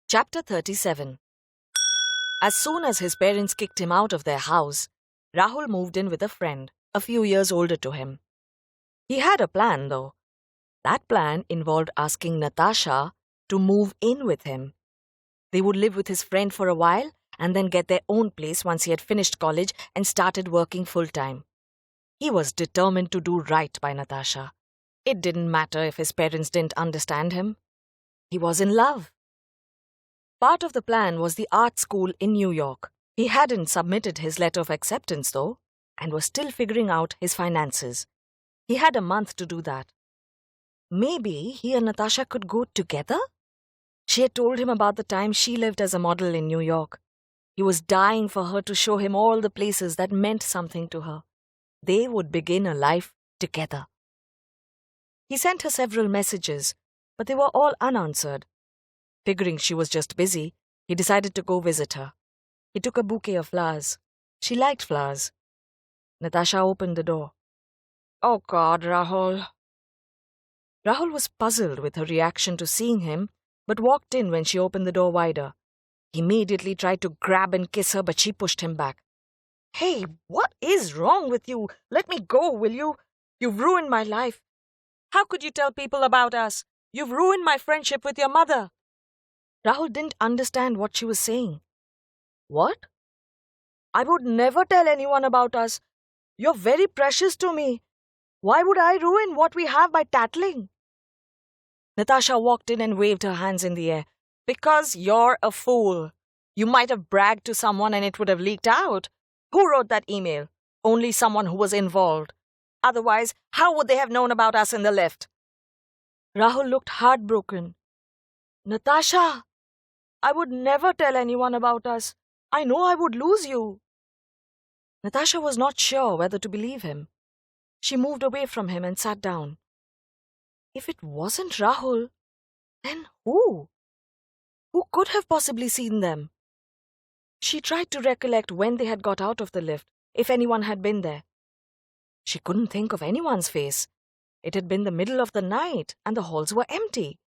Chapter 37. As soon as his parents kicked him out of their house, Rahul moved in with a friend, a few years older to him. He had a plan, though. That plan involved asking Natasha to move in with him. They would live with his friend for a while and then get their own place once he had finished college and started working full-time. He was determined to do right by Natasha. It didn't matter if his parents didn't understand him. He was in love. Part of the plan was the art school in New York. He hadn't submitted his letter of acceptance, though, and was still figuring out his finances. He had a month to do that. Maybe he and Natasha could go together? She had told him about the time she lived as a model in New York. He was dying for her to show him all the places that meant something to her. They would begin a life together. He sent her several messages, but they were all unanswered. Figuring she was just busy, he decided to go visit her. He took a bouquet of flowers. She liked flowers. Natasha opened the door. "Oh God, Rahul." Rahul was puzzled with her reaction to seeing him, but walked in when she opened the door wider. He immediately tried to grab and kiss her, but she pushed him back. "Hey, what is wrong with you? Let me go, will you? You've ruined my life. How could you tell people about us? You've ruined my friendship with your mother." Rahul didn't understand what she was saying. "What? I would never tell anyone about us. You're very precious to me. Why would I ruin what we have by tattling?" Natasha walked in and waved her hands in the air. "Because you're a fool. You might have bragged to someone and it would have leaked out. Who wrote that email? Only someone who was involved. Otherwise, how would they have known about us in the lift?" Rahul looked heartbroken. "Natasha, I would never tell anyone about us. I know I would lose you." Natasha was not sure whether to believe him. She moved away from him and sat down. If it wasn't Rahul, then who? Who could have possibly seen them? She tried to recollect when they had got out of the lift, if anyone had been there. She couldn't think of anyone's face. It had been the middle of the night, and the halls were empty.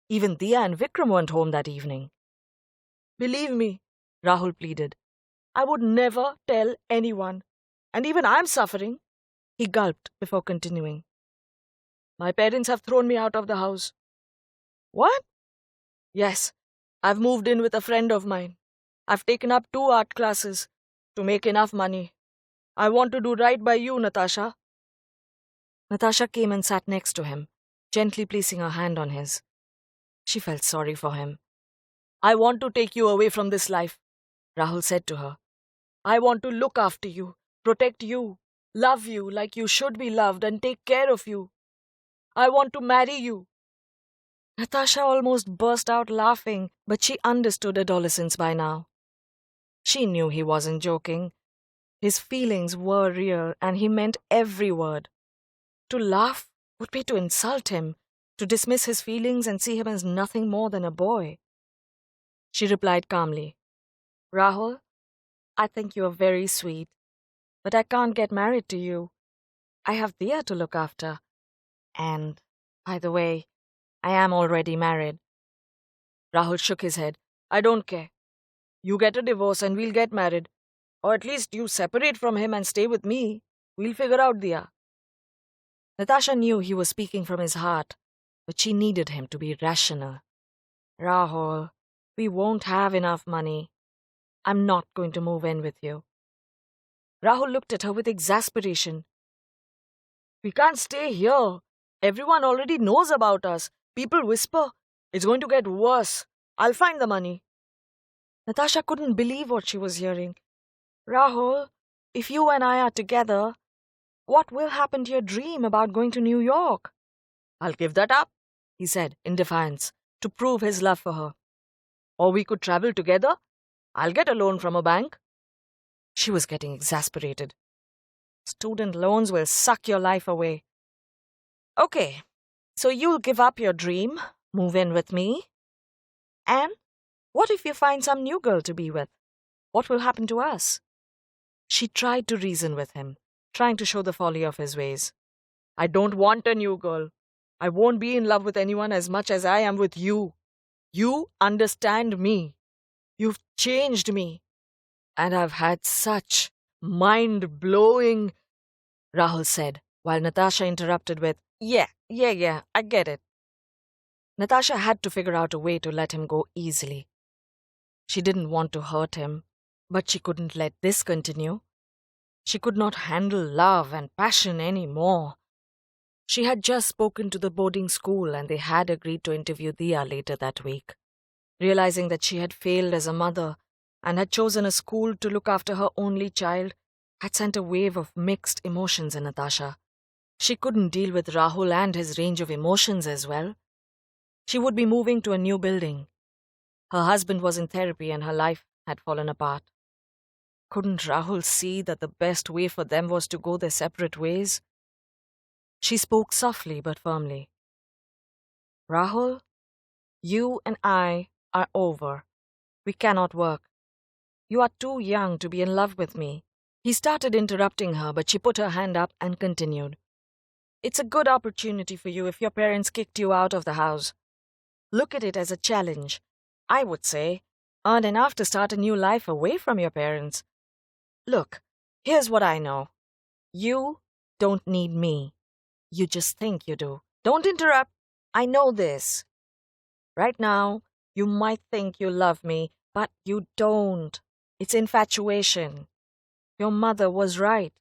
Even Diya and Vikram weren't home that evening. "Believe me," Rahul pleaded. "I would never tell anyone. And even I'm suffering." He gulped before continuing. "My parents have thrown me out of the house." "What?" "Yes, I've moved in with a friend of mine. I've taken up 2 art classes to make enough money. I want to do right by you, Natasha." Natasha came and sat next to him, gently placing her hand on his. She felt sorry for him. "I want to take you away from this life," Rahul said to her. "I want to look after you, protect you, love you like you should be loved, and take care of you. I want to marry you." Natasha almost burst out laughing, but she understood adolescence by now. She knew he wasn't joking. His feelings were real, and he meant every word. To laugh would be to insult him, to dismiss his feelings and see him as nothing more than a boy. She replied calmly, "Rahul, I think you are very sweet, but I can't get married to you. I have Diya to look after. And, by the way, I am already married." Rahul shook his head. "I don't care. You get a divorce and we'll get married. Or at least you separate from him and stay with me. We'll figure out Diya." Natasha knew he was speaking from his heart, but she needed him to be rational. "Rahul, we won't have enough money. I'm not going to move in with you." Rahul looked at her with exasperation. "We can't stay here. Everyone already knows about us. People whisper. It's going to get worse. I'll find the money." Natasha couldn't believe what she was hearing. "Rahul, if you and I are together, what will happen to your dream about going to New York?" "I'll give that up," he said in defiance, to prove his love for her. "Or we could travel together. I'll get a loan from a bank." She was getting exasperated. "Student loans will suck your life away." "Okay, so you'll give up your dream, move in with me. And what if you find some new girl to be with? What will happen to us?" She tried to reason with him, trying to show the folly of his ways. "I don't want a new girl. I won't be in love with anyone as much as I am with you. You understand me. You've changed me. And I've had such mind-blowing, Rahul said, while Natasha interrupted with, yeah, I get it. Natasha had to figure out a way to let him go easily. She didn't want to hurt him, but she couldn't let this continue. She could not handle love and passion anymore. She had just spoken to the boarding school and they had agreed to interview Dia later that week. Realizing that she had failed as a mother and had chosen a school to look after her only child had sent a wave of mixed emotions in Natasha. She couldn't deal with Rahul and his range of emotions as well. She would be moving to a new building. Her husband was in therapy and her life had fallen apart. Couldn't Rahul see that the best way for them was to go their separate ways? She spoke softly but firmly. Rahul, you and I are over. We cannot work. You are too young to be in love with me. He started interrupting her, but she put her hand up and continued. It's a good opportunity for you if your parents kicked you out of the house. Look at it as a challenge. I would say, earn enough to start a new life away from your parents. Look, here's what I know. You don't need me. You just think you do. Don't interrupt. I know this. Right now, you might think you love me, but you don't. It's infatuation. Your mother was right.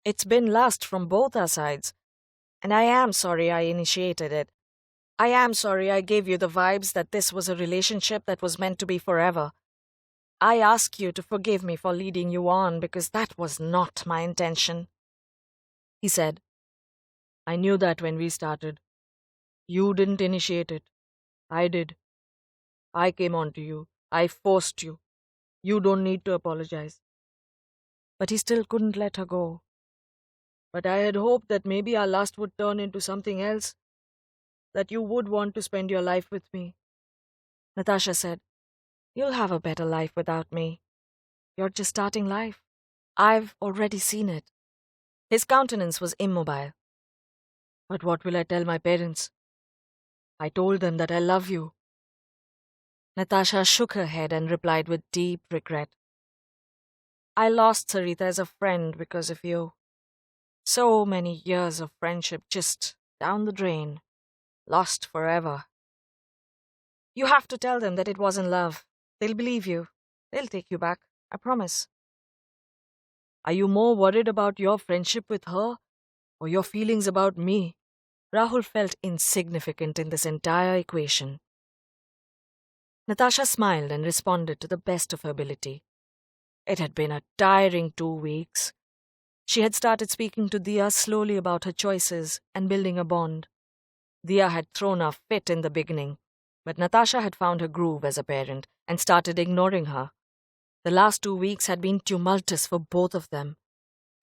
It's been lust from both our sides. And I am sorry I initiated it. I am sorry I gave you the vibes that this was a relationship that was meant to be forever. I ask you to forgive me for leading you on because that was not my intention. He said, I knew that when we started. You didn't initiate it. I did. I came on to you. I forced you. You don't need to apologize. But he still couldn't let her go. But I had hoped that maybe our lust would turn into something else, that you would want to spend your life with me. Natasha said, You'll have a better life without me. You're just starting life. I've already seen it. His countenance was immobile. But what will I tell my parents? I told them that I love you. Natasha shook her head and replied with deep regret. I lost Sarita as a friend because of you. So many years of friendship just down the drain. Lost forever. You have to tell them that it wasn't love. They'll believe you. They'll take you back. I promise. Are you more worried about your friendship with her or your feelings about me? Rahul felt insignificant in this entire equation. Natasha smiled and responded to the best of her ability. It had been a tiring 2 weeks. She had started speaking to Dia slowly about her choices and building a bond. Dia had thrown a fit in the beginning, but Natasha had found her groove as a parent and started ignoring her. The last 2 weeks had been tumultuous for both of them.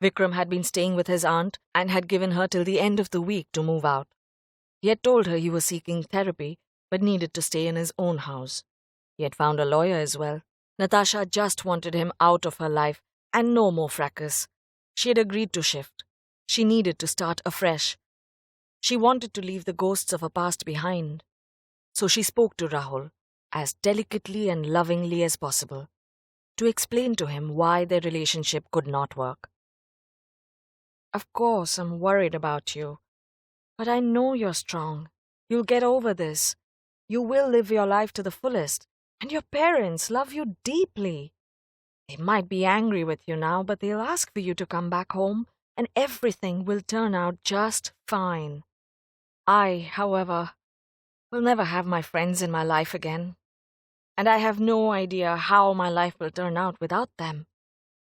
Vikram had been staying with his aunt and had given her till the end of the week to move out. He had told her he was seeking therapy but needed to stay in his own house. He had found a lawyer as well. Natasha just wanted him out of her life and no more fracas. She had agreed to shift. She needed to start afresh. She wanted to leave the ghosts of her past behind. So she spoke to Rahul, as delicately and lovingly as possible, to explain to him why their relationship could not work. Of course, I'm worried about you. But I know you're strong. You'll get over this. You will live your life to the fullest. And your parents love you deeply. They might be angry with you now, but they'll ask for you to come back home, and everything will turn out just fine. I, however, will never have my friends in my life again. And I have no idea how my life will turn out without them.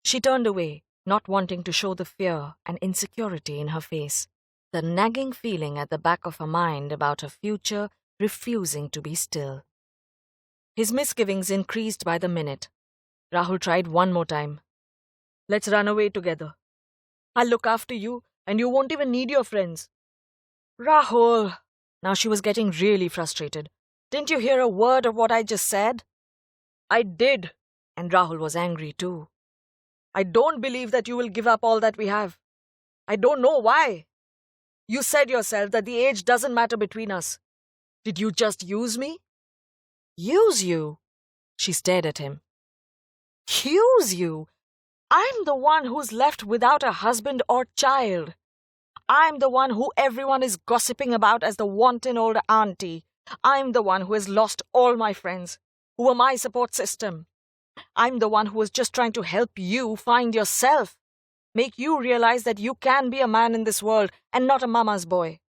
She turned away, not wanting to show the fear and insecurity in her face, the nagging feeling at the back of her mind about her future refusing to be still. His misgivings increased by the minute. Rahul tried one more time. Let's run away together. I'll look after you, and you won't even need your friends. Rahul! Now she was getting really frustrated. Didn't you hear a word of what I just said? I did, and Rahul was angry too. I don't believe that you will give up all that we have. I don't know why. You said yourself that the age doesn't matter between us. Did you just use me? Use you? She stared at him. Use you? I'm the one who's left without a husband or child. I'm the one who everyone is gossiping about as the wanton old auntie. I'm the one who has lost all my friends, who were my support system. I'm the one who was just trying to help you find yourself, make you realize that you can be a man in this world and not a mama's boy.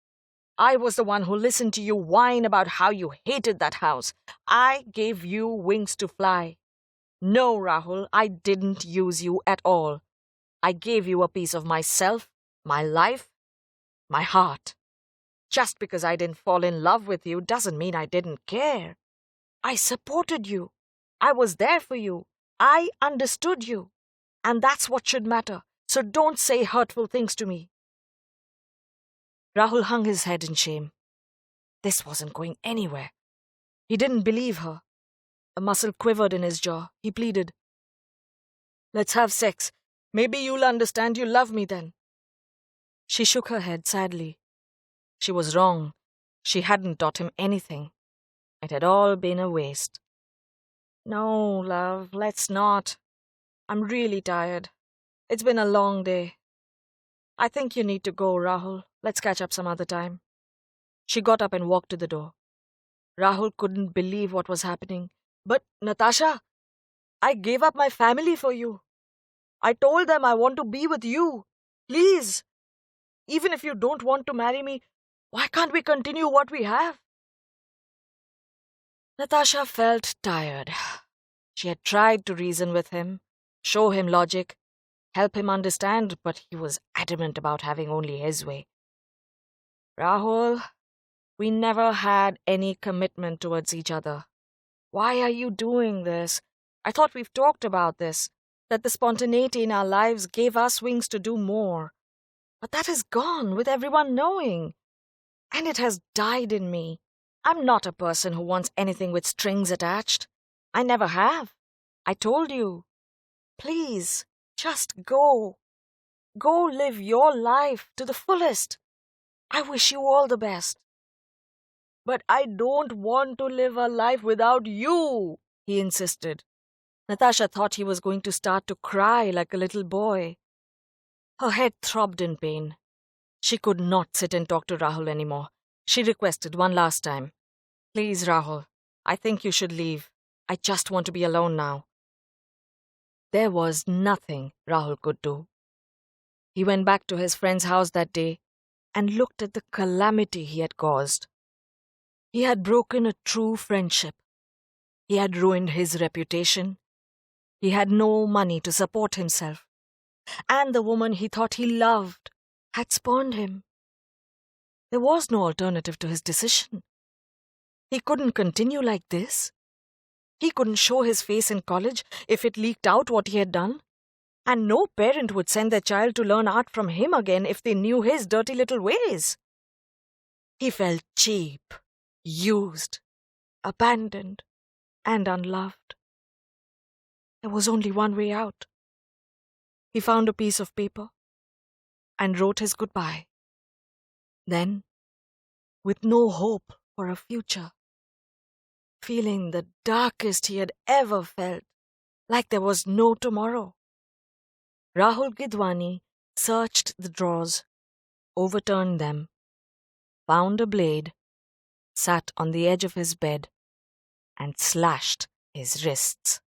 I was the one who listened to you whine about how you hated that house. I gave you wings to fly. No, Rahul, I didn't use you at all. I gave you a piece of myself, my life, my heart. Just because I didn't fall in love with you doesn't mean I didn't care. I supported you. I was there for you. I understood you. And that's what should matter. So don't say hurtful things to me. Rahul hung his head in shame. This wasn't going anywhere. He didn't believe her. A muscle quivered in his jaw. He pleaded, "Let's have sex. Maybe you'll understand you love me then." She shook her head sadly. She was wrong. She hadn't taught him anything. It had all been a waste. "No, love, let's not. I'm really tired. It's been a long day. I think you need to go, Rahul. Let's catch up some other time." She got up and walked to the door. Rahul couldn't believe what was happening. "But, Natasha, I gave up my family for you. I told them I want to be with you. Please, even if you don't want to marry me, why can't we continue what we have?" Natasha felt tired. She had tried to reason with him, show him logic, help him understand, but he was adamant about having only his way. "Rahul, we never had any commitment towards each other. Why are you doing this? I thought we've talked about this, that the spontaneity in our lives gave us wings to do more. But that is gone with everyone knowing. And it has died in me. I'm not a person who wants anything with strings attached. I never have. I told you. Please, just go. Go live your life to the fullest. I wish you all the best." "But I don't want to live a life without you," he insisted. Natasha thought he was going to start to cry like a little boy. Her head throbbed in pain. She could not sit and talk to Rahul anymore. She requested one last time, "Please, Rahul, I think you should leave. I just want to be alone now." There was nothing Rahul could do. He went back to his friend's house that day and looked at the calamity he had caused. He had broken a true friendship. He had ruined his reputation. He had no money to support himself. And the woman he thought he loved had spurned him. There was no alternative to his decision. He couldn't continue like this. He couldn't show his face in college if it leaked out what he had done. And no parent would send their child to learn art from him again if they knew his dirty little ways. He felt cheap, used, abandoned, and unloved. There was only one way out. He found a piece of paper and wrote his goodbye. Then, with no hope for a future, feeling the darkest he had ever felt, like there was no tomorrow, Rahul Gidwani searched the drawers, overturned them, found a blade, sat on the edge of his bed, and slashed his wrists.